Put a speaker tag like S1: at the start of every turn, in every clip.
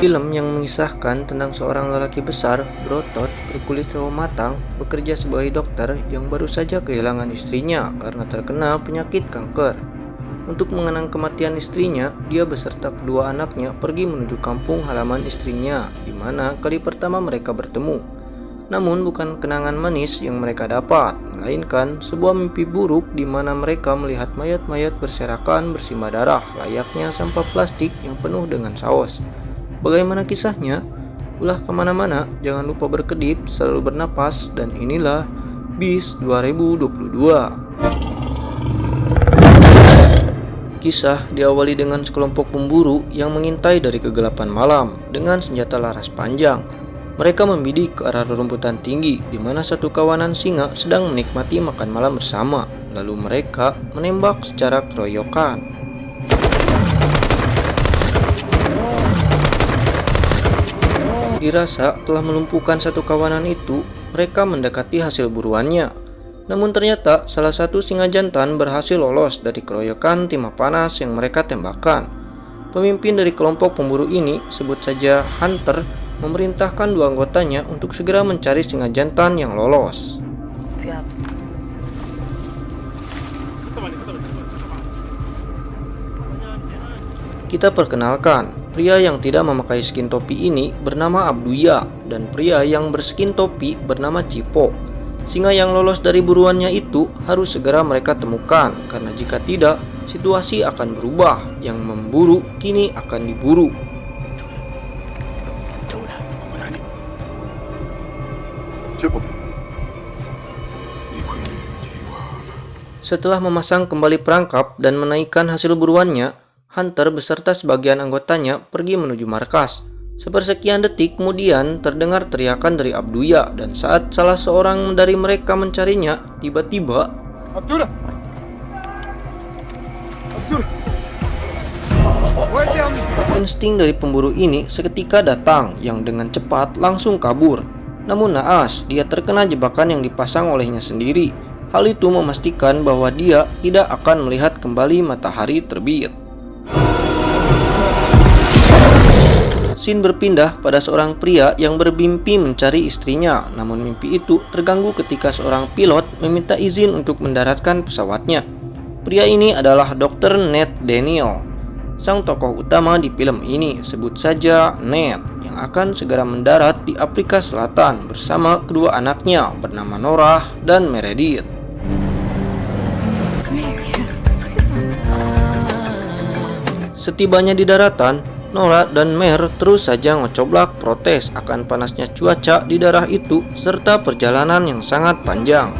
S1: Film yang mengisahkan tentang seorang lelaki besar, berotot, berkulit sawo matang, bekerja sebagai dokter yang baru saja kehilangan istrinya karena terkena penyakit kanker. Untuk mengenang kematian istrinya, dia beserta kedua anaknya pergi menuju kampung halaman istrinya, di mana kali pertama mereka bertemu. Namun bukan kenangan manis yang mereka dapat, melainkan sebuah mimpi buruk di mana mereka melihat mayat-mayat berserakan bersimbah darah layaknya sampah plastik yang penuh dengan saus. Bagaimana kisahnya? Ulah kemana-mana, jangan lupa berkedip, selalu bernapas, dan inilah BIS 2022. Kisah diawali dengan sekelompok pemburu yang mengintai dari kegelapan malam dengan senjata laras panjang. Mereka membidik ke arah rerumputan tinggi di mana satu kawanan singa sedang menikmati makan malam bersama. Lalu mereka menembak secara keroyokan. Dirasa telah melumpuhkan satu kawanan itu, mereka mendekati hasil buruannya. Namun ternyata salah satu singa jantan berhasil lolos dari keroyokan timah panas yang mereka tembakkan. Pemimpin dari kelompok pemburu ini, sebut saja Hunter, memerintahkan dua anggotanya untuk segera mencari singa jantan yang lolos.
S2: Siap.
S1: Kita perkenalkan, pria yang tidak memakai skin topi ini bernama Abduya dan pria yang berskin topi bernama Cipo. Singa yang lolos dari buruannya itu harus segera mereka temukan karena jika tidak, situasi akan berubah. Yang memburu kini akan diburu. Setelah memasang kembali perangkap dan menaikkan hasil buruannya, Hunter beserta sebagian anggotanya pergi menuju markas. Sepersekian detik kemudian terdengar teriakan dari Abduya dan saat salah seorang dari mereka mencarinya, tiba-tiba insting dari pemburu ini seketika datang yang dengan cepat langsung kabur. Namun naas, dia terkena jebakan yang dipasang olehnya sendiri. Hal itu memastikan bahwa dia tidak akan melihat kembali matahari terbit. Scene berpindah pada seorang pria yang bermimpi mencari istrinya, namun mimpi itu terganggu ketika seorang pilot meminta izin untuk mendaratkan pesawatnya. Pria ini adalah Dr. Ned Daniel, sang tokoh utama di film ini, sebut saja Ned, yang akan segera mendarat di Afrika Selatan bersama kedua anaknya bernama Norah dan Meredith. Setibanya di daratan, Nora dan Mer terus saja ngecoblak protes akan panasnya cuaca di daerah itu serta perjalanan yang sangat panjang.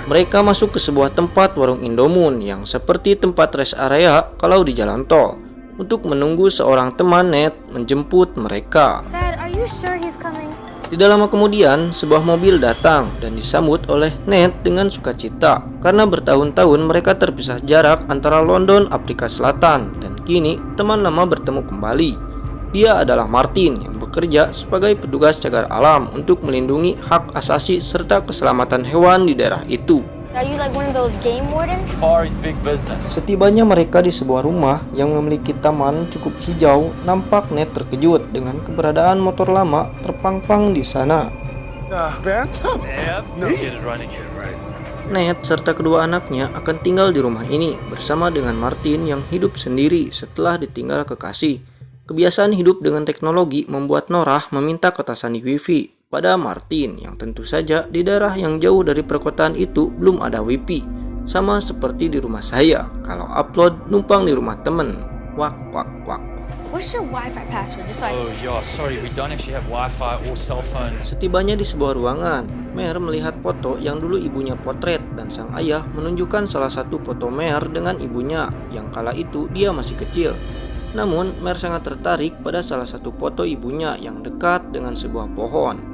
S1: Mereka masuk ke sebuah tempat warung Indomun yang seperti tempat rest area kalau di jalan tol untuk menunggu seorang teman Ned menjemput mereka. Tidak lama kemudian, sebuah mobil datang dan disambut oleh Ned dengan sukacita karena bertahun-tahun mereka terpisah jarak antara London, Afrika Selatan, dan kini teman lama bertemu kembali. Dia adalah Martin yang bekerja sebagai petugas cagar alam untuk melindungi hak asasi serta keselamatan hewan di daerah itu. Setibanya mereka di sebuah rumah yang memiliki taman cukup hijau, nampak Ned terkejut dengan keberadaan motor lama terpangpang di sana. Ned serta kedua anaknya akan tinggal di rumah ini bersama dengan Martin yang hidup sendiri setelah ditinggal kekasih. Kebiasaan hidup dengan teknologi membuat Norah meminta ketasan di Wi-Fi pada Martin yang tentu saja di daerah yang jauh dari perkotaan itu belum ada Wi-Fi. Sama seperti di rumah saya, kalau upload numpang di rumah temen. Wak wak wak.
S2: What's your Wi-Fi password? Just so
S3: Oh yeah, sorry, we don't actually have Wi-Fi or cell phone.
S1: Setibanya di sebuah ruangan, Mer melihat foto yang dulu ibunya potret dan sang ayah menunjukkan salah satu foto Mer dengan ibunya yang kala itu dia masih kecil. Namun Mer sangat tertarik pada salah satu foto ibunya yang dekat dengan sebuah pohon.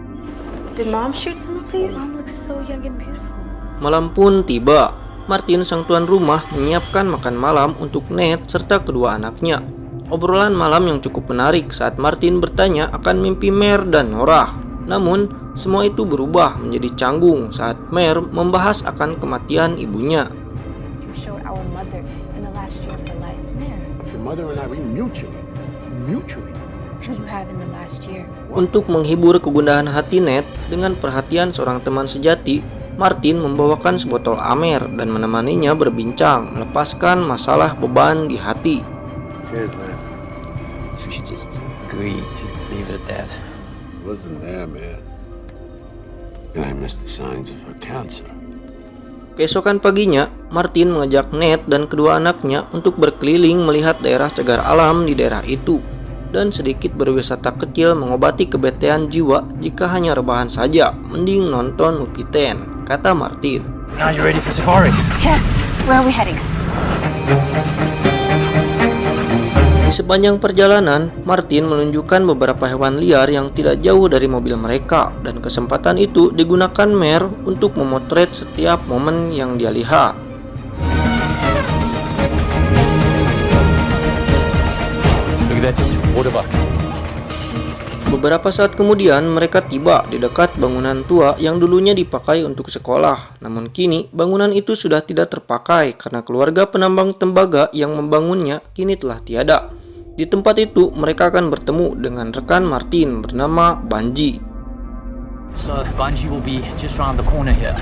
S2: Did mom shoot someone, please? Mom looks so young and beautiful.
S1: Malam pun tiba. Martin sang tuan rumah menyiapkan makan malam untuk Ned serta kedua anaknya. Obrolan malam yang cukup menarik saat Martin bertanya akan mimpi Mer dan Norah. Namun, semua itu berubah menjadi canggung saat Mer membahas akan kematian ibunya.
S4: mother and I, we mutually.
S2: You have in the last year.
S1: Untuk menghibur kegundahan hati Ned dengan perhatian seorang teman sejati, Martin membawakan sebotol Amer dan menemaninya berbincang, melepaskan masalah beban di hati.
S4: Cheers, man.
S5: She just agreed to leave it at that.
S4: Wasn't there, man. And I missed the signs of her cancer.
S1: Keesokan paginya, Martin mengajak Ned dan kedua anaknya untuk berkeliling melihat daerah cagar alam di daerah itu dan sedikit berwisata kecil mengobati kebetean jiwa jika hanya rebahan saja, mending nonton movie 10, kata Martin.
S3: Now you ready for safari?
S2: Yes. Where are we heading?
S1: Di sepanjang perjalanan, Martin menunjukkan beberapa hewan liar yang tidak jauh dari mobil mereka dan kesempatan itu digunakan Mer untuk memotret setiap momen yang dia lihat.
S3: Look at that, just water buck.
S1: Beberapa saat kemudian mereka tiba di dekat bangunan tua yang dulunya dipakai untuk sekolah. Namun kini bangunan itu sudah tidak terpakai karena keluarga penambang tembaga yang membangunnya kini telah tiada. Di tempat itu mereka akan bertemu dengan rekan Martin bernama Bungie.
S3: So Bungie will be just around the corner here.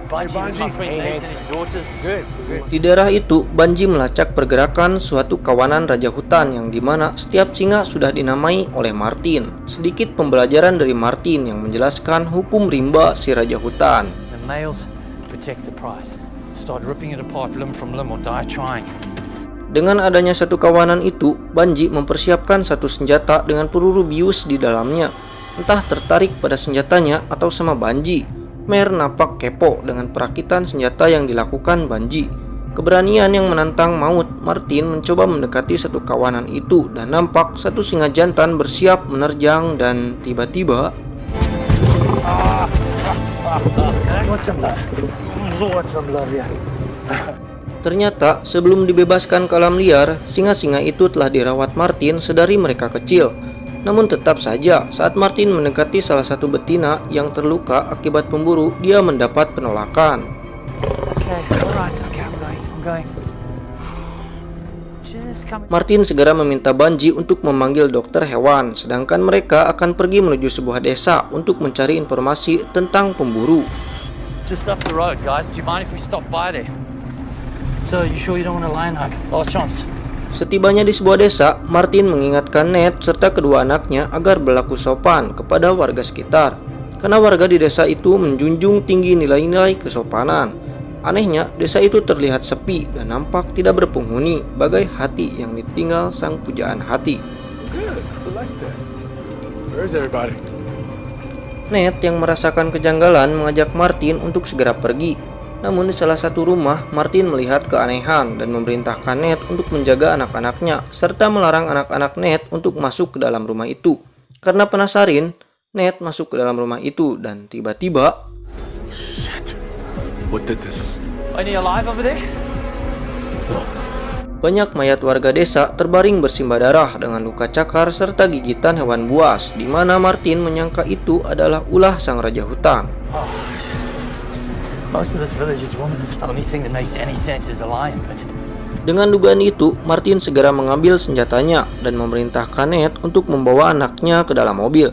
S3: Bungie is my friend Nate and his daughters.
S4: Good.
S1: Di daerah itu, Bungie melacak pergerakan suatu kawanan raja hutan yang dimana setiap singa sudah dinamai oleh Martin. Sedikit pembelajaran dari Martin yang menjelaskan hukum rimba si raja hutan.
S3: The males protect the pride. Start ripping it apart limb from limb or die trying.
S1: Dengan adanya satu kawanan itu, Bungie mempersiapkan satu senjata dengan peluru bius di dalamnya. Entah tertarik pada senjatanya atau sama Bungie, Mer nampak kepo dengan perakitan senjata yang dilakukan Bungie. Keberanian yang menantang maut, Martin mencoba mendekati satu kawanan itu dan nampak satu singa jantan bersiap menerjang dan tiba-tiba ternyata sebelum dibebaskan ke alam liar, singa-singa itu telah dirawat Martin sedari mereka kecil. Namun tetap saja, saat Martin mendekati salah satu betina yang terluka akibat pemburu, dia mendapat penolakan.
S3: I'm going. Just come.
S1: Martin segera meminta Bungie untuk memanggil dokter hewan, sedangkan mereka akan pergi menuju sebuah desa untuk mencari informasi tentang pemburu.
S3: Just up the road, guys. Do you mind if we stop by there? So, you sure you don't want a lion hug? Last chance.
S1: Setibanya di sebuah desa, Martin mengingatkan Ned serta kedua anaknya agar berlaku sopan kepada warga sekitar, karena warga di desa itu menjunjung tinggi nilai-nilai kesopanan. Anehnya, desa itu terlihat sepi dan nampak tidak berpenghuni, bagai hati yang ditinggal sang pujaan hati.
S4: Good. I like that. Where's everybody?
S1: Ned yang merasakan kejanggalan mengajak Martin untuk segera pergi. Namun di salah satu rumah, Martin melihat keanehan dan memerintahkan Ned untuk menjaga anak-anaknya, serta melarang anak-anak Ned untuk masuk ke dalam rumah itu. Karena penasaran, Ned masuk ke dalam rumah itu dan tiba-tiba
S4: What did this?
S3: Any alive over there?
S1: banyak mayat warga desa terbaring bersimbah darah dengan luka cakar serta gigitan hewan buas, di mana Martin menyangka itu adalah ulah sang raja hutan.
S3: Most of this village is women. The only thing that makes any sense is a lion, but...
S1: Dengan dugaan itu, Martin segera mengambil senjatanya dan memerintahkan Ned untuk membawa anaknya ke dalam mobil.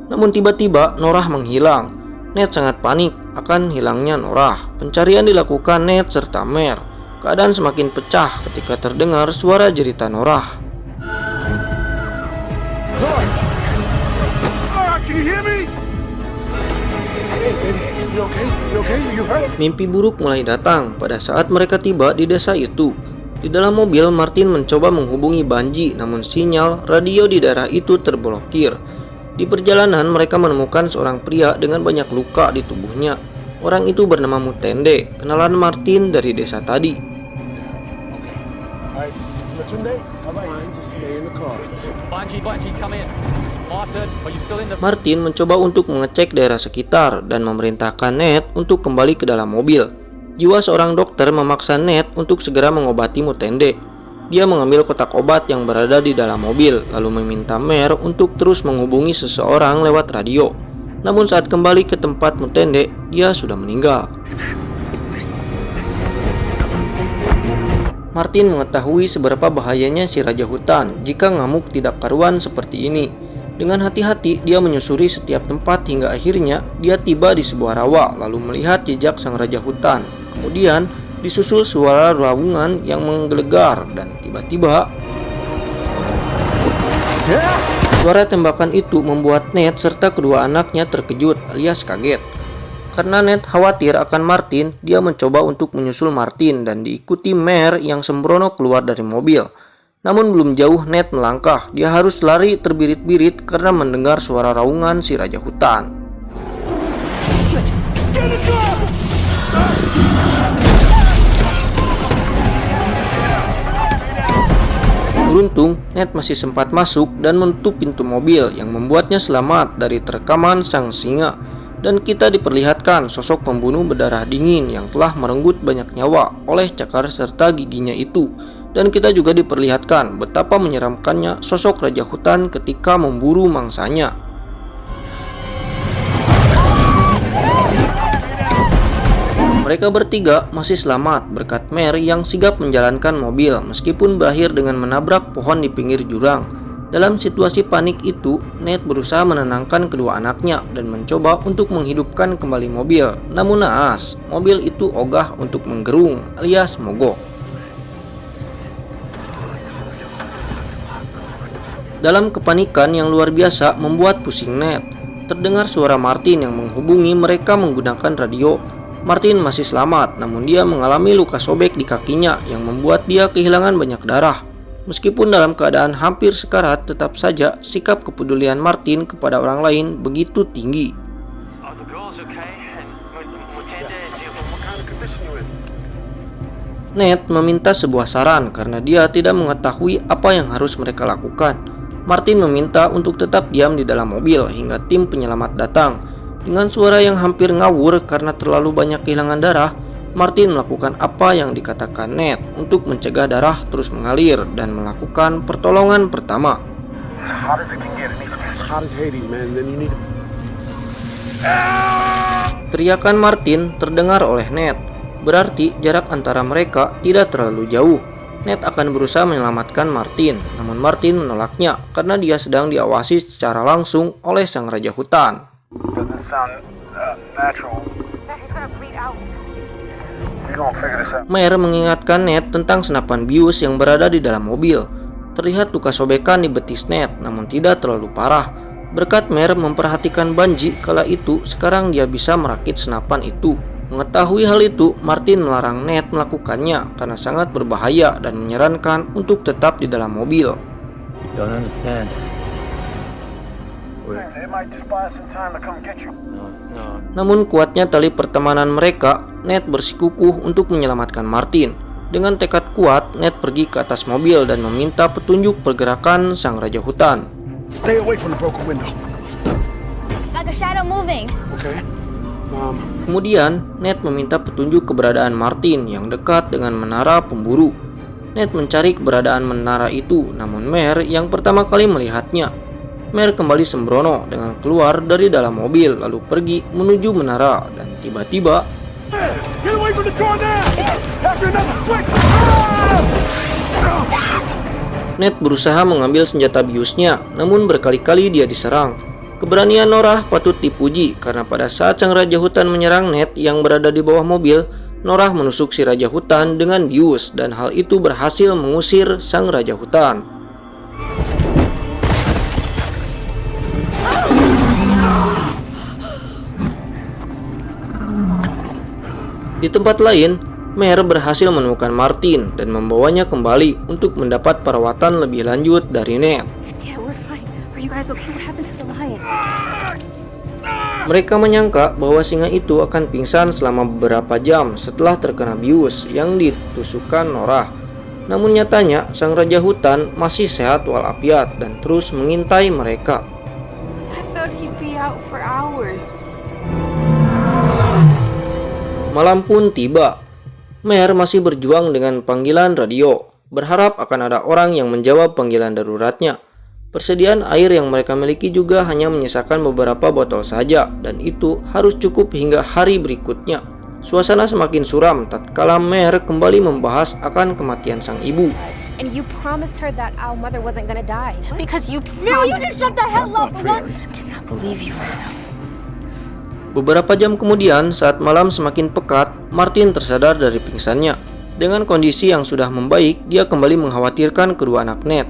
S1: Namun tiba-tiba Norah menghilang. Ned sangat panik akan hilangnya Norah. Pencarian dilakukan Ned serta Mer. Keadaan semakin pecah ketika terdengar suara jerita Norah.
S4: Laura, can you hear me? You okay? You hurt?
S1: Mimpi buruk mulai datang pada saat mereka tiba di desa itu. Di dalam mobil, Martin mencoba menghubungi Bungie, namun sinyal radio di daerah itu terblokir. Di perjalanan, mereka menemukan seorang pria dengan banyak luka di tubuhnya. Orang itu bernama Mutende, kenalan Martin dari desa tadi.
S4: Alright, Matunde, how about you just stay in the car?
S3: Bungie, come in. Martin, are you still in the...
S1: Martin mencoba untuk mengecek daerah sekitar dan memerintahkan Ned untuk kembali ke dalam mobil. Jiwa seorang dokter memaksa Ned untuk segera mengobati Mutende. Dia mengambil kotak obat yang berada di dalam mobil, lalu meminta Mer untuk terus menghubungi seseorang lewat radio. Namun saat kembali ke tempat Mutende, dia sudah meninggal. Martin mengetahui seberapa bahayanya si raja hutan jika ngamuk tidak karuan seperti ini. Dengan hati-hati dia menyusuri setiap tempat hingga akhirnya dia tiba di sebuah rawa lalu melihat jejak sang raja hutan. Kemudian disusul suara raungan yang menggelegar dan tiba-tiba suara tembakan itu membuat Ned serta kedua anaknya terkejut alias kaget. Karena Ned khawatir akan Martin, dia mencoba untuk menyusul Martin dan diikuti Mare yang sembrono keluar dari mobil. Namun belum jauh Ned melangkah, dia harus lari terbirit-birit karena mendengar suara raungan si raja hutan. Beruntung, Ned masih sempat masuk dan menutup pintu mobil yang membuatnya selamat dari terkaman sang singa. Dan kita diperlihatkan sosok pembunuh berdarah dingin yang telah merenggut banyak nyawa oleh cakar serta giginya itu. Dan kita juga diperlihatkan betapa menyeramkannya sosok raja hutan ketika memburu mangsanya. Mereka bertiga masih selamat berkat Mare yang sigap menjalankan mobil meskipun berakhir dengan menabrak pohon di pinggir jurang. Dalam situasi panik itu, Ned berusaha menenangkan kedua anaknya dan mencoba untuk menghidupkan kembali mobil. Namun naas, mobil itu ogah untuk menggerung alias mogok. Dalam kepanikan yang luar biasa membuat pusing Ned, terdengar suara Martin yang menghubungi mereka menggunakan radio. Martin masih selamat, namun dia mengalami luka sobek di kakinya yang membuat dia kehilangan banyak darah. Meskipun dalam keadaan hampir sekarat, tetap saja sikap kepedulian Martin kepada orang lain begitu tinggi. Ned meminta sebuah saran karena dia tidak mengetahui apa yang harus mereka lakukan. Martin meminta untuk tetap diam di dalam mobil hingga tim penyelamat datang. Dengan suara yang hampir ngawur karena terlalu banyak kehilangan darah, Martin melakukan apa yang dikatakan Ned untuk mencegah darah terus mengalir dan melakukan pertolongan pertama. Teriakan Martin terdengar oleh Ned, berarti jarak antara mereka tidak terlalu jauh. Ned akan berusaha menyelamatkan Martin, namun Martin menolaknya karena dia sedang diawasi secara langsung oleh sang raja hutan. Mare mengingatkan Ned tentang senapan bius yang berada di dalam mobil. Terlihat luka sobekan di betis Ned, namun tidak terlalu parah. Berkat Mare memperhatikan Bungie kala itu, sekarang dia bisa merakit senapan itu. Mengetahui hal itu, Martin melarang Ned melakukannya karena sangat berbahaya dan menyarankan untuk tetap di dalam mobil.
S5: Don't understand.
S1: Namun kuatnya tali pertemanan mereka, Ned bersikukuh untuk menyelamatkan Martin. Dengan tekad kuat, Ned pergi ke atas mobil dan meminta petunjuk pergerakan sang raja hutan.
S6: Stay away from the broken window.
S7: Like a shadow moving.
S6: Okay.
S1: Kemudian, Ned meminta petunjuk keberadaan Martin yang dekat dengan menara pemburu. Ned mencari keberadaan menara itu, namun Mare yang pertama kali melihatnya. Mare kembali sembrono dengan keluar dari dalam mobil lalu pergi menuju menara dan tiba-tiba Ned berusaha mengambil senjata biusnya, namun berkali-kali dia diserang. Keberanian Norah patut dipuji karena pada saat sang raja hutan menyerang Ned yang berada di bawah mobil, Norah menusuk si raja hutan dengan bius dan hal itu berhasil mengusir sang raja hutan. Di tempat lain, Mare berhasil menemukan Martin dan membawanya kembali untuk mendapat perawatan lebih lanjut dari Ned.
S2: Yeah, we're fine. Are you guys okay? What happened to the lion?
S1: Mereka menyangka bahwa singa itu akan pingsan selama beberapa jam setelah terkena bius yang ditusukkan Norah. Namun nyatanya, sang raja hutan masih sehat walafiat dan terus mengintai mereka.
S2: I thought he'd be out for hours.
S1: Malam pun tiba. Mare masih berjuang dengan panggilan radio, berharap akan ada orang yang menjawab panggilan daruratnya. Persediaan air yang mereka miliki juga hanya menyisakan beberapa botol saja, dan itu harus cukup hingga hari berikutnya. Suasana semakin suram tatkala Mare kembali membahas akan kematian sang ibu.
S8: And you promised her that our mother wasn't gonna die.
S7: Because you
S8: Mary, you just shut the hell up for one.
S7: I cannot believe you right now.
S1: Beberapa jam kemudian, saat malam semakin pekat, Martin tersadar dari pingsannya. Dengan kondisi yang sudah membaik, dia kembali mengkhawatirkan kedua anak Ned.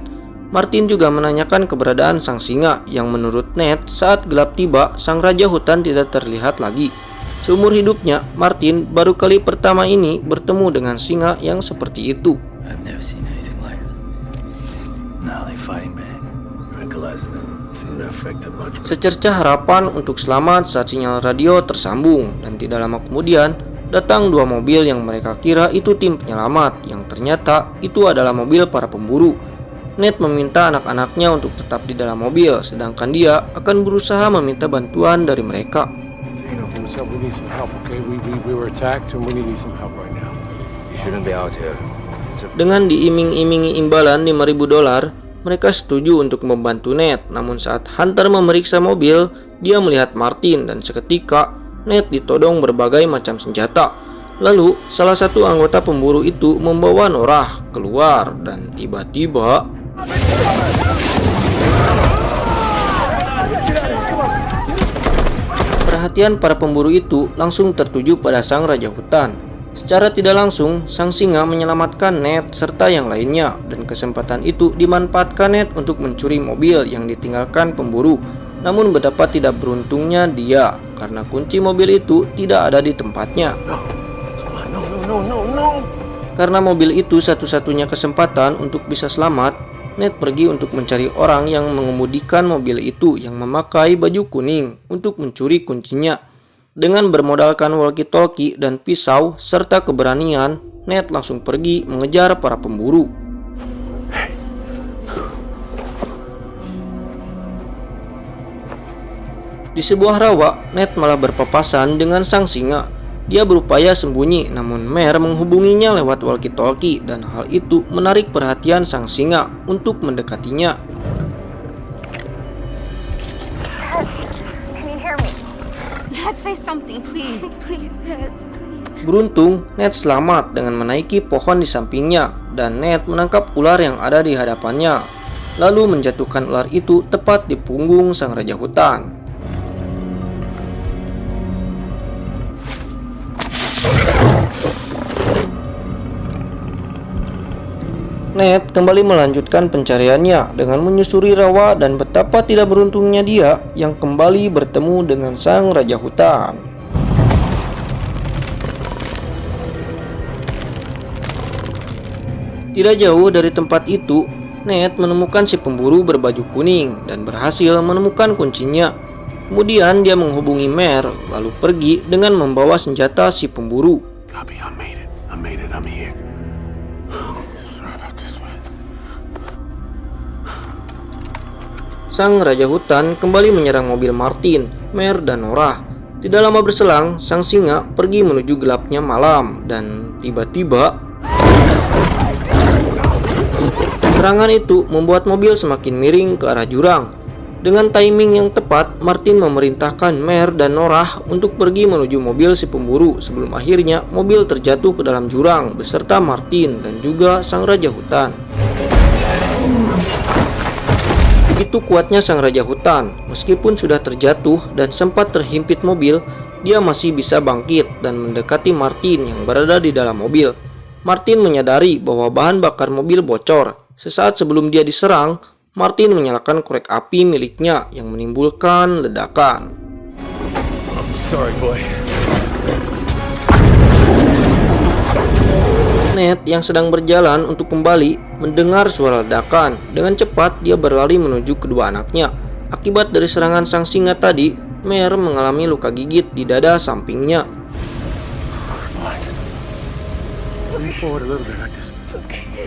S1: Martin juga menanyakan keberadaan sang singa yang menurut Ned saat gelap tiba, sang raja hutan tidak terlihat lagi. Seumur hidupnya, Martin baru kali pertama ini bertemu dengan singa yang seperti itu.
S5: I've never seen anything like it.
S3: Now they fighting back.
S6: Tranquilizer doesn't seem to affect it much.
S1: Secercah harapan untuk selamat saat sinyal radio tersambung, dan tidak lama kemudian datang dua mobil yang mereka kira itu tim penyelamat, yang ternyata itu adalah mobil para pemburu. Ned meminta anak-anaknya untuk tetap di dalam mobil, sedangkan dia akan berusaha meminta bantuan dari mereka.
S4: We need some help, okay? We were attacked and we need some help right now.
S5: You shouldn't be out here.
S1: Dengan diiming-imingi imbalan $5.000, mereka setuju untuk membantu Ned. Namun saat Hunter memeriksa mobil, dia melihat Martin dan seketika Ned ditodong berbagai macam senjata. Lalu salah satu anggota pemburu itu membawa Norah keluar dan tiba-tiba perhatian para pemburu itu langsung tertuju pada sang raja hutan. Secara tidak langsung, sang singa menyelamatkan Ned serta yang lainnya, dan kesempatan itu dimanfaatkan Ned untuk mencuri mobil yang ditinggalkan pemburu. Namun betapa tidak beruntungnya dia, karena kunci mobil itu tidak ada di tempatnya. Karena mobil itu satu-satunya kesempatan untuk bisa selamat, Ned pergi untuk mencari orang yang mengemudikan mobil itu yang memakai baju kuning untuk mencuri kuncinya. Dengan bermodalkan walkie-talkie dan pisau serta keberanian, Ned langsung pergi mengejar para pemburu. Di sebuah rawa, Ned malah berpapasan dengan sang singa. Dia berupaya sembunyi, namun Mare menghubunginya lewat walkie-talkie, dan hal itu menarik perhatian sang singa untuk mendekatinya.
S7: Can you hear me?
S8: Dad, say something, please. Please, Dad, please.
S1: Beruntung, Ned selamat dengan menaiki pohon di sampingnya, dan Ned menangkap ular yang ada di hadapannya, lalu menjatuhkan ular itu tepat di punggung sang raja hutan. Ned kembali melanjutkan pencariannya dengan menyusuri rawa, dan betapa tidak beruntungnya dia yang kembali bertemu dengan sang raja hutan. Tidak jauh dari tempat itu, Ned menemukan si pemburu berbaju kuning dan berhasil menemukan kuncinya. Kemudian dia menghubungi Mare, lalu pergi dengan membawa senjata si pemburu.
S4: Copy, I made it, I'm here. Sorry about this, man.
S1: Sang raja hutan kembali menyerang mobil Martin, Mare, dan Norah. Tidak lama berselang, sang singa pergi menuju gelapnya malam, dan tiba-tiba serangan itu membuat mobil semakin miring ke arah jurang. Dengan timing yang tepat, Martin memerintahkan Mare dan Norah untuk pergi menuju mobil si pemburu, sebelum akhirnya mobil terjatuh ke dalam jurang beserta Martin dan juga sang raja hutan. Begitu kuatnya sang raja hutan, meskipun sudah terjatuh dan sempat terhimpit mobil, dia masih bisa bangkit dan mendekati Martin yang berada di dalam mobil. Martin menyadari bahwa bahan bakar mobil bocor. Sesaat sebelum dia diserang, Martin menyalakan korek api miliknya yang menimbulkan ledakan.
S6: I'm sorry, boy.
S1: Ned yang sedang berjalan untuk kembali mendengar suara ledakan. Dengan cepat dia berlari menuju kedua anaknya. Akibat dari serangan sang singa tadi, Mare mengalami luka gigit di dada sampingnya.
S4: Move forward a little bit like this.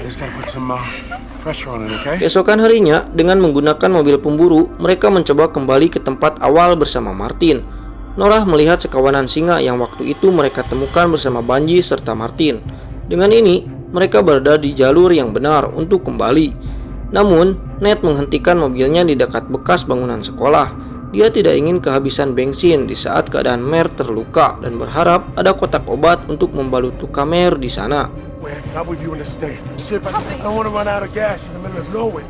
S4: Just gotta put some pressure on it, okay?
S1: Keesokan harinya, dengan menggunakan mobil pemburu, mereka mencoba kembali ke tempat awal bersama Martin. Norah melihat sekawanan singa yang waktu itu mereka temukan bersama Bungie serta Martin. Dengan ini, mereka berada di jalur yang benar untuk kembali. Namun, Ned menghentikan mobilnya di dekat bekas bangunan sekolah. Dia tidak ingin kehabisan bensin di saat keadaan Mer terluka dan berharap ada kotak obat untuk membalut luka Mer di sana.
S4: Wait, I'm with you in the state. See if I don't want to run out of gas in the middle of nowhere.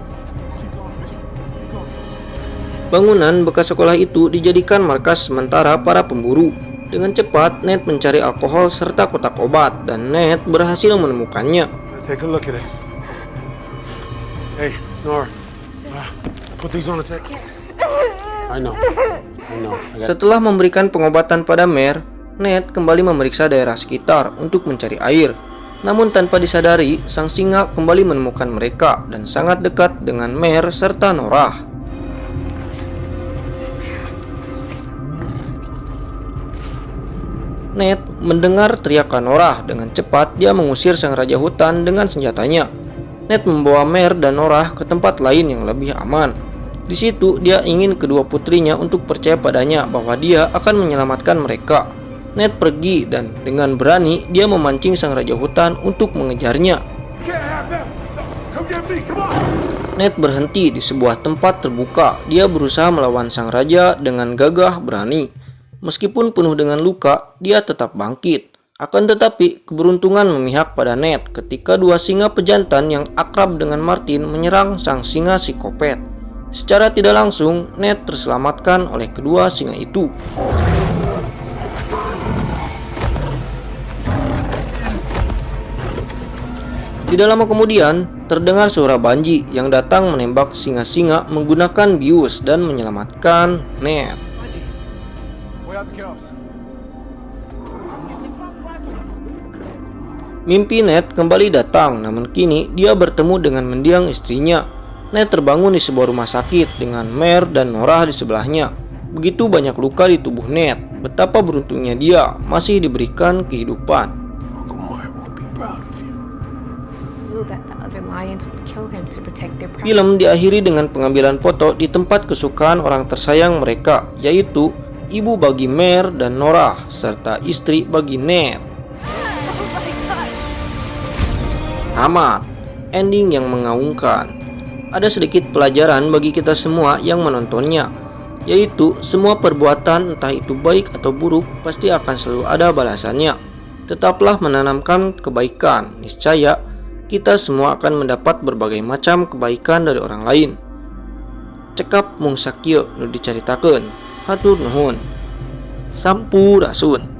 S1: Bangunan bekas sekolah itu dijadikan markas sementara para pemburu. Dengan cepat, Ned mencari alkohol serta kotak obat dan Ned berhasil menemukannya.
S4: Take a look at it. Hey, Nora. Put these on the table. I know.
S1: Setelah memberikan pengobatan pada Mer, Ned kembali memeriksa daerah sekitar untuk mencari air. Namun tanpa disadari, sang singa kembali menemukan mereka dan sangat dekat dengan Mer serta Norah. Ned mendengar teriakan Norah. Dengan cepat dia mengusir sang raja hutan dengan senjatanya. Ned membawa Mer dan Norah ke tempat lain yang lebih aman. Di situ dia ingin kedua putrinya untuk percaya padanya bahwa dia akan menyelamatkan mereka. Ned pergi dan dengan berani dia memancing sang raja hutan untuk mengejarnya. Ned berhenti di sebuah tempat terbuka. Dia berusaha melawan sang raja dengan gagah berani. Meskipun penuh dengan luka, dia tetap bangkit. Akan tetapi, keberuntungan memihak pada Ned ketika dua singa pejantan yang akrab dengan Martin menyerang sang singa psikopat. Secara tidak langsung, Ned terselamatkan oleh kedua singa itu. Tidak lama kemudian, terdengar suara Banji yang datang menembak singa-singa menggunakan bius dan menyelamatkan Ned. Mimpi Ned kembali datang, namun kini dia bertemu dengan mendiang istrinya. Ned terbangun di sebuah rumah sakit dengan Mer dan Norah di sebelahnya. Begitu banyak luka di tubuh Ned. Betapa beruntungnya dia masih diberikan kehidupan.
S6: Uncle Mark will be proud of you.
S2: That the other lions would kill him to protect their pride.
S1: Film diakhiri dengan pengambilan foto di tempat kesukaan orang tersayang mereka, yaitu ibu bagi Mer dan Norah, serta istri bagi Ned. Tamat. Ending yang mengaungkan. Ada sedikit pelajaran bagi kita semua yang menontonnya, yaitu semua perbuatan entah itu baik atau buruk pasti akan selalu ada balasannya. Tetaplah menanamkan kebaikan, niscaya kita semua akan mendapat berbagai macam kebaikan dari orang lain. Cekap mung sakieu nu dicaritakeun. Hatur nuhun. Sampurasun.